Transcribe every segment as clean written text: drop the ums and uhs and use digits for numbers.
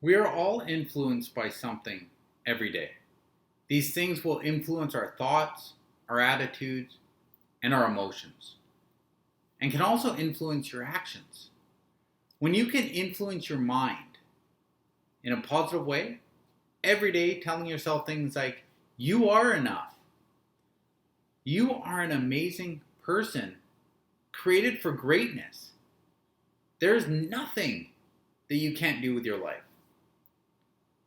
We are all influenced by something every day. These things will influence our thoughts, our attitudes, and our emotions, and can also influence your actions. When you can influence your mind in a positive way, every day telling yourself things like, you are enough, you are an amazing person created for greatness. There's nothing that you can't do with your life.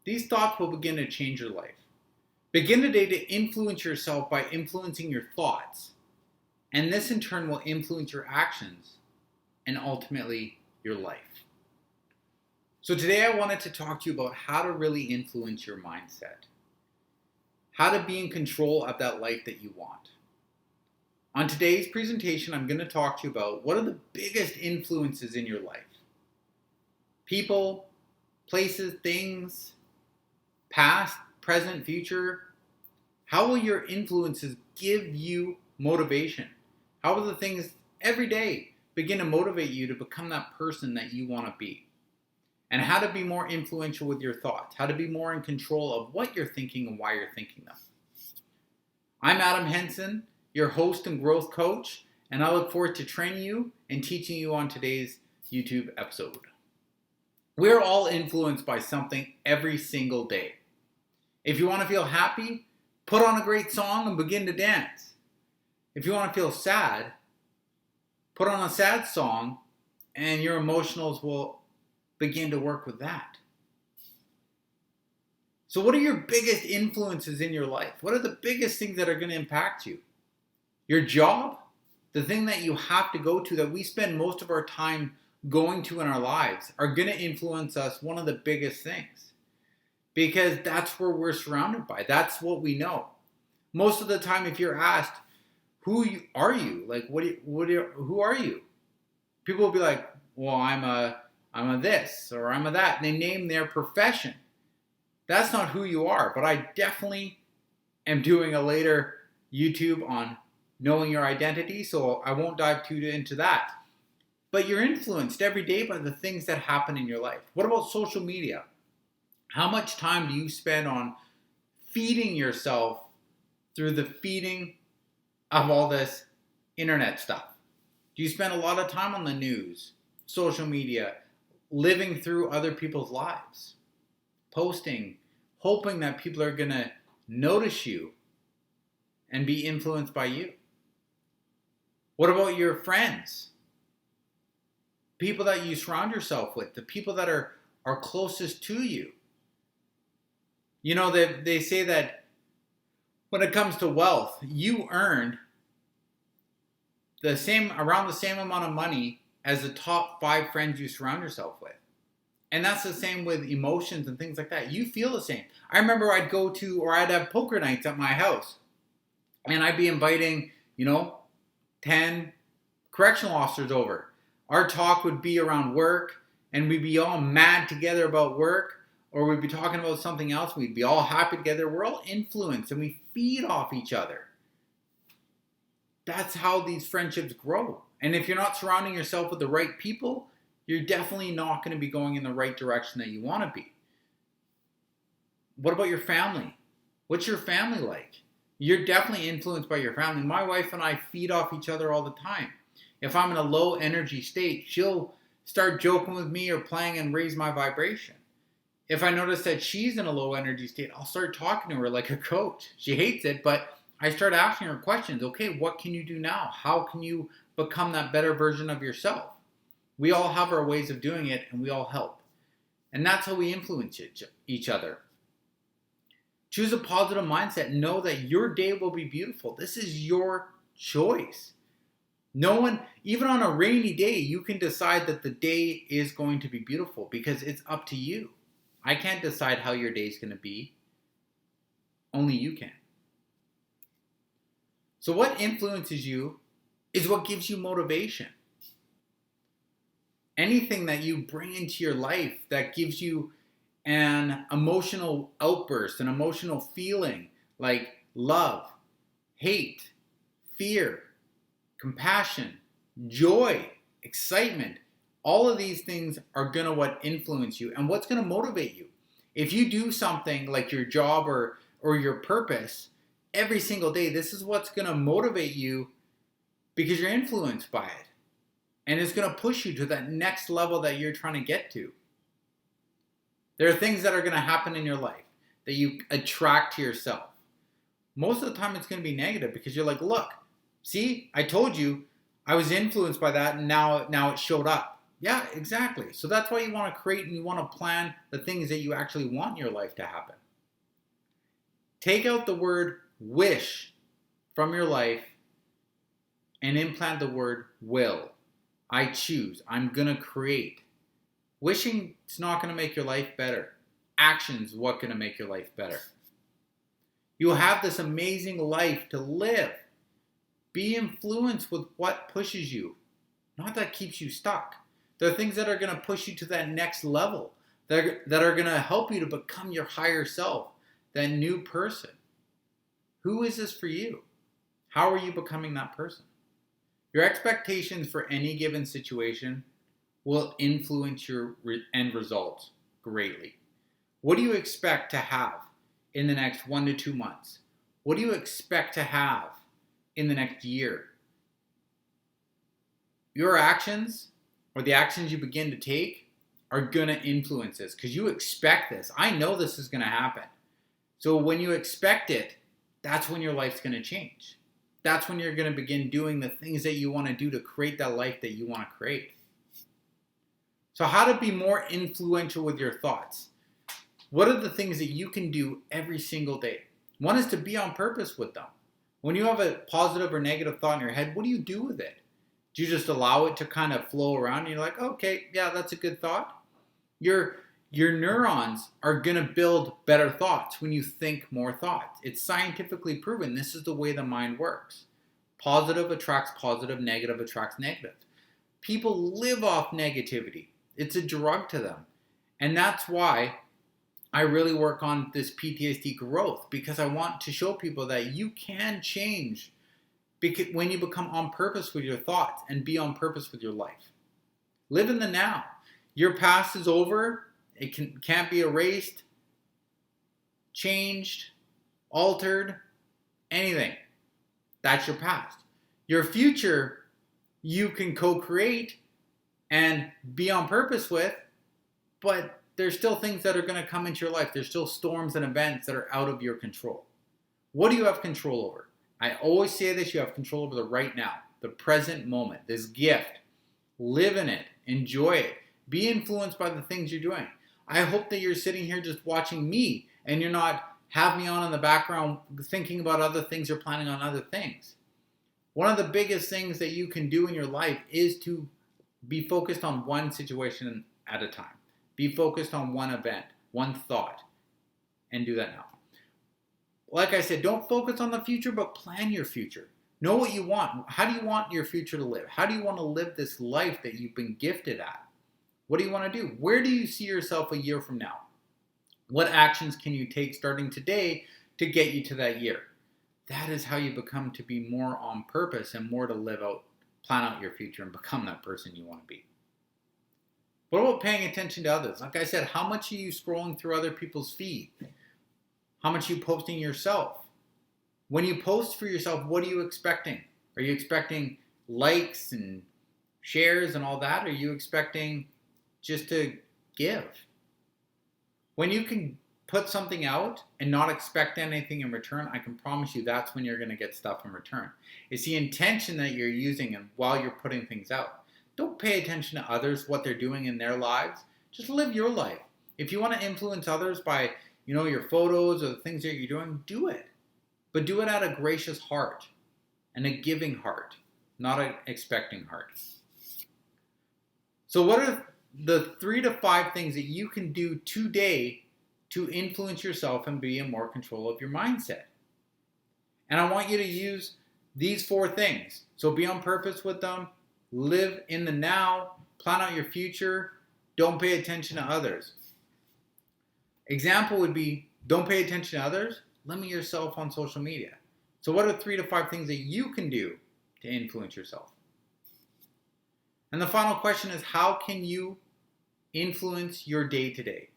These thoughts will begin to change your life. Begin today to influence yourself by influencing your thoughts. And this in turn will influence your actions and ultimately your life. So today I wanted to talk to you about how to really influence your mindset. How to be in control of that life that you want. On today's presentation, I'm going to talk to you about what are the biggest influences in your life. People, places, things, past, present, future. How will your influences give you motivation? How will the things every day begin to motivate you to become that person that you want to be? And how to be more influential with your thoughts. How to be more in control of what you're thinking and why you're thinking them. I'm Adam Henson, your host and growth coach, and I look forward to training you and teaching you on today's YouTube episode. We're all influenced by something every single day. If you want to feel happy, put on a great song and begin to dance. If you want to feel sad, put on a sad song and your emotionals will begin to work with that. So what are your biggest influences in your life? What are the biggest things that are going to impact you? Your job, the thing that you have to go to, that we spend most of our time going to in our lives, are going to influence us, one of the biggest things. Because that's where we're surrounded by. That's what we know. Most of the time, if you're asked, who are you? Like, who are you? People will be like, well, I'm a this, or I'm a that. And they name their profession. That's not who you are. But I definitely am doing a later YouTube on knowing your identity, so I won't dive too into that. But you're influenced every day by the things that happen in your life. What about social media? How much time do you spend on feeding yourself through the feeding of all this internet stuff? Do you spend a lot of time on the news, social media, living through other people's lives, posting, hoping that people are going to notice you and be influenced by you? What about your friends? People that you surround yourself with, the people that are closest to you. You know, they say that when it comes to wealth, you earned around the same amount of money as the top 5 friends you surround yourself with. And that's the same with emotions and things like that. You feel the same. I remember I'd have poker nights at my house. And I'd be inviting, 10 correctional officers over. Our talk would be around work, and we'd be all mad together about work, or we'd be talking about something else. We'd be all happy together. We're all influenced, and we feed off each other. That's how these friendships grow. And if you're not surrounding yourself with the right people, you're definitely not going to be going in the right direction that you want to be. What about your family? What's your family like? You're definitely influenced by your family. My wife and I feed off each other all the time. If I'm in a low energy state, she'll start joking with me or playing and raise my vibration. If I notice that she's in a low energy state, I'll start talking to her like a coach. She hates it, but I start asking her questions. Okay, what can you do now? How can you become that better version of yourself? We all have our ways of doing it, and we all help. And that's how we influence each other. Choose a positive mindset. Know that your day will be beautiful. This is your choice. No one, even on a rainy day, you can decide that the day is going to be beautiful because it's up to you. I can't decide how your day is going to be. Only you can. So what influences you is what gives you motivation. Anything that you bring into your life that gives you an emotional outburst, an emotional feeling like love, hate, fear, compassion, joy, excitement, All of these things are going to what influence you and what's going to motivate you. If you do something like your job or your purpose every single day, this is what's going to motivate you because you're influenced by it. And it's going to push you to that next level that you're trying to get to. There are things that are going to happen in your life that you attract to yourself. Most of the time it's going to be negative because you're like, look, see, I told you I was influenced by that and now it showed up. Yeah, exactly. So that's why you want to create and you want to plan the things that you actually want in your life to happen. Take out the word wish from your life and implant the word will. I choose. I'm going to create. Wishing is not going to make your life better. Action's what's going to make your life better. You'll have this amazing life to live. Be influenced with what pushes you, not that keeps you stuck. There are things that are going to push you to that next level, that are going to help you to become your higher self, that new person. Who is this for you? How are you becoming that person? Your expectations for any given situation will influence your end results greatly. What do you expect to have in the next 1 to 2 months? What do you expect to have in the next year? Your actions or the actions you begin to take are going to influence this because you expect this. I know this is going to happen. So when you expect it, that's when your life's going to change. That's when you're going to begin doing the things that you want to do to create that life that you want to create. So how to be more influential with your thoughts? What are the things that you can do every single day? One is to be on purpose with them. When you have a positive or negative thought in your head, what do you do with it? Do you just allow it to kind of flow around and you're like, okay, yeah, that's a good thought? Your neurons are going to build better thoughts when you think more thoughts. It's scientifically proven this is the way the mind works. Positive attracts positive, negative attracts negative. People live off negativity. It's a drug to them. And that's why I really work on this PTSD growth, because I want to show people that you can change when you become on purpose with your thoughts and be on purpose with your life. Live in the now. Your past is over. It can't be erased, changed, altered, anything. That's your past. Your future, you can co-create and be on purpose with, but there's still things that are going to come into your life. There's still storms and events that are out of your control. What do you have control over? I always say this, you have control over the right now, the present moment, this gift. Live in it. Enjoy it. Be influenced by the things you're doing. I hope that you're sitting here just watching me and you're not have me on in the background thinking about other things or planning on other things. One of the biggest things that you can do in your life is to be focused on one situation at a time. Be focused on one event, one thought, and do that now. Like I said, don't focus on the future, but plan your future. Know what you want. How do you want your future to live? How do you want to live this life that you've been gifted at? What do you want to do? Where do you see yourself a year from now? What actions can you take starting today to get you to that year? That is how you become to be more on purpose and more to live out, plan out your future and become that person you want to be. What about paying attention to others? Like I said, how much are you scrolling through other people's feed? How much are you posting yourself? When you post for yourself, what are you expecting? Are you expecting likes and shares and all that? Or are you expecting just to give? When you can put something out and not expect anything in return, I can promise you that's when you're going to get stuff in return. It's the intention that you're using and while you're putting things out. Don't pay attention to others, what they're doing in their lives. Just live your life. If you want to influence others by, your photos or the things that you're doing, do it. But do it out of a gracious heart and a giving heart, not an expecting heart. So what are the 3 to 5 things that you can do today to influence yourself and be in more control of your mindset? And I want you to use these 4 things. So be on purpose with them, live in the now, plan out your future, don't pay attention to others. Example would be, don't pay attention to others, limit yourself on social media. So what are 3 to 5 things that you can do to influence yourself? And the final question is, how can you influence your day to day?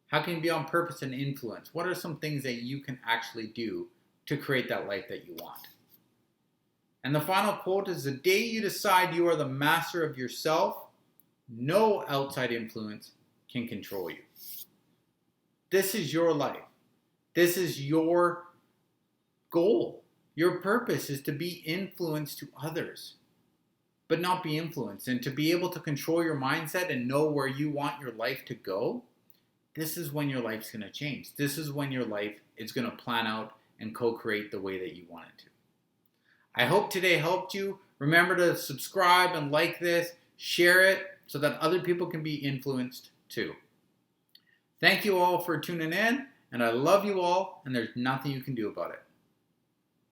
How can you be on purpose and influence? What are some things that you can actually do to create that life that you want? And the final quote is, the day you decide you are the master of yourself, no outside influence can control you. This is your life. This is your goal. Your purpose is to be influenced to others, but not be influenced. And to be able to control your mindset and know where you want your life to go, this is when your life's going to change. This is when your life is going to plan out and co-create the way that you want it to. I hope today helped you. Remember to subscribe and like this, share it so that other people can be influenced too. Thank you all for tuning in, and I love you all, and there's nothing you can do about it.